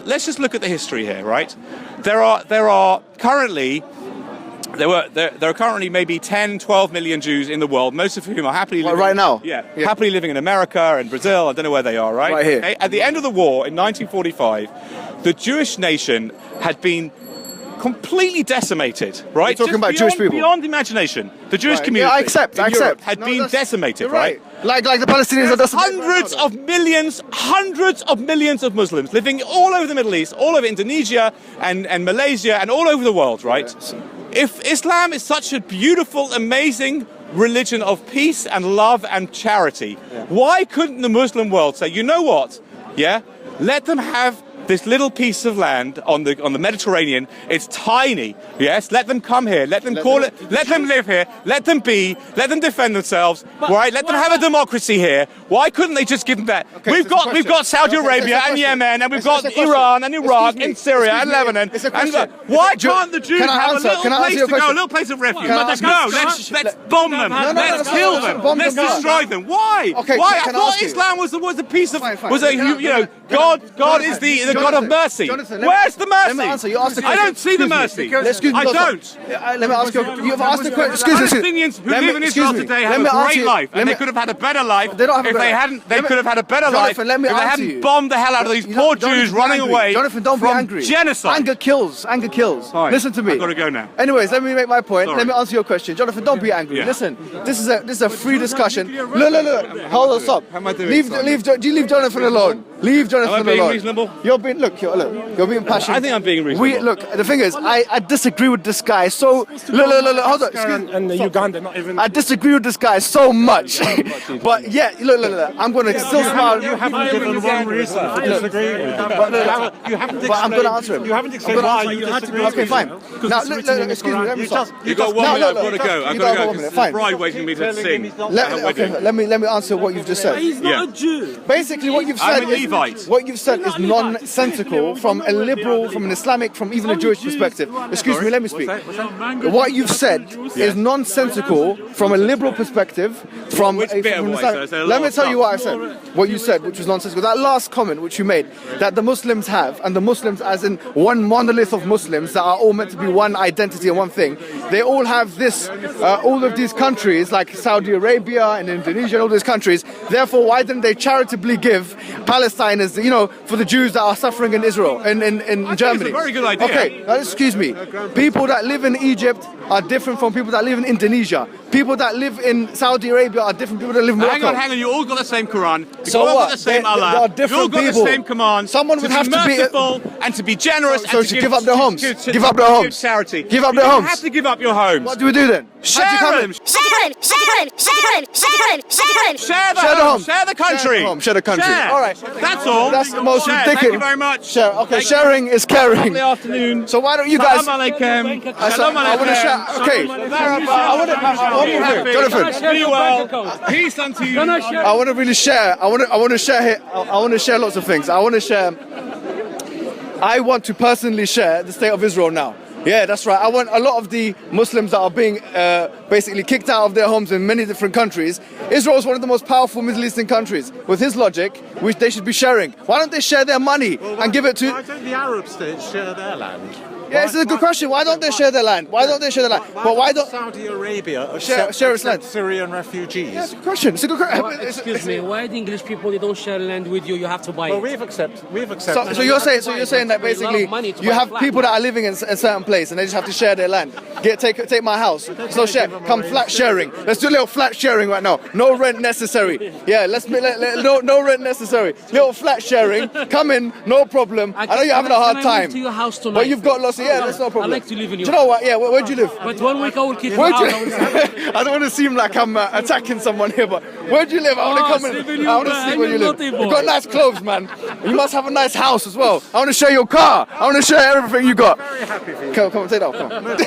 let's just look at the history here, right? There are currently maybe 10, 12 million Jews in the world, most of whom are happily living... Right now? Yeah, happily living in America and Brazil. I don't know where they are, right? Right here. Okay? At the end of the war in 1945, the Jewish nation had been completely decimated, right? You're talking about Jewish people. Beyond imagination. The Jewish community I accept. had been decimated, right? Like the Palestinians are decimated. Hundreds of millions of Muslims living all over the Middle East, all over Indonesia and Malaysia and all over the world, right? Yes. If Islam is such a beautiful, amazing religion of peace and love and charity, why couldn't the Muslim world say, you know what, let them have this little piece of land on the Mediterranean? It's tiny, yes? Let them come here, let them live here, let them defend themselves, right? Let them have a democracy here. Why couldn't they just give them that? Okay, we've got Saudi Arabia and Yemen, and we've got Iran and Iraq and Syria and Lebanon. Why can't the Jews have a little place of refuge? No, let's bomb them. Let's kill them. Let's destroy them. Why? I thought Islam was a piece of God is the God of mercy. Where's the mercy? Let me answer. You asked the I question. don't see the mercy. I don't. Let me ask you. You've asked the question. Excuse me. Palestinians who live in Israel today have a great life, and they could have had a better life if they hadn't. They could have had a better life if they hadn't bombed the hell out of these poor Jews running away from genocide. Anger kills. Listen to me. I've got to go now. Anyways, let me make my point. Let me answer your question, Jonathan. Don't be angry. Listen, this is a free discussion. Look. Hold on, stop. How am I doing? Leave Jonathan alone. Leave Jonathan alone. Am I being reasonable? You're being passionate. I think I'm being reasonable. Look, the thing is, I disagree with this guy so... Look, hold on, excuse me. And Uganda, not even... I disagree with this guy so much. But yeah, look, I'm going to still smile. You haven't given one reason for disagreeing. But I'm going to answer him. You haven't explained why you disagree. Okay, fine. Now, look, excuse me, let me stop. You've got 1 minute, I've got to go. I've got to go. There's a bride waiting for me to sing. Let me answer what you've just said. He's not a Jew. Basically, what you've said I'm a Levite. What you've said is nonsensical from a liberal, from an Islamic, from even a Jewish perspective. Excuse me, let me speak. What you've said is nonsensical from a liberal perspective. From Which bit of what I said? Let me tell you what I said. What you said, which was nonsensical. That last comment which you made, that the Muslims have, and the Muslims as in one monolith of Muslims that are all meant to be one identity and one thing, they all have this, all of these countries like Saudi Arabia and Indonesia and all these countries. Therefore, why didn't they charitably give Palestine as, for the Jews that are suffering in Israel, in Germany? It's a very good idea. Okay, excuse me. People that live in Egypt are different from people that live in Indonesia. People that live in Saudi Arabia are different from people that live in Morocco. Hang on. You all got the same Quran. You So all what? got the same They Allah. are different you all got people. the same command. Someone would have to be merciful and to be generous. So and to to give up their homes. Give up their homes. Charity. Give up You their don't homes. have to give up your homes. What do we do then? Share them. Share the home. Share the country. Share the country. Share. All right. That's all. That's the most Share. ridiculous. Thank you very much. Share. Okay, Thank sharing is caring. Good afternoon. So why don't you guys? Salam alaikum. Salam I want to share. alaikum. Okay. Jonathan. Be well. Peace unto you. I want to really share. I want to share here. I want to share lots of things. I want to personally share the state of Israel now. Yeah, that's right. I want a lot of the Muslims that are being basically kicked out of their homes in many different countries. Israel is one of the most powerful Middle Eastern countries. With his logic, which they should be sharing. Why don't they share their money and give it to... Why don't the Arab states share their land? Yeah, it's a good question. Why don't they share their land? But why don't Saudi Arabia share its land? Syrian refugees? Yeah, it's a good question. It's a good question. Excuse me, why the English people, they don't share land with you, you have to buy it? Well, we've accepted. So you're saying that basically you have people that are living in a certain place and they just have to share their land. Take my house. It's no share. Come flat sharing. Let's do a little flat sharing right now. No rent necessary. Yeah, no rent necessary. Little flat sharing. Come in, no problem. I know you're having a hard time. To your house tonight? But you've got lots of... Yeah, that's no problem. I like to live in your Do you know what? Yeah, where do you live? But 1 week I will kick you Where out. do you... I don't want to seem like I'm attacking someone here, but where do you live? I want to come in. I want to see where you live. You've got nice clothes, man. You must have a nice house as well. I want to share your car. I want to share everything you got. Very happy for you. Come on, take that off. Come on.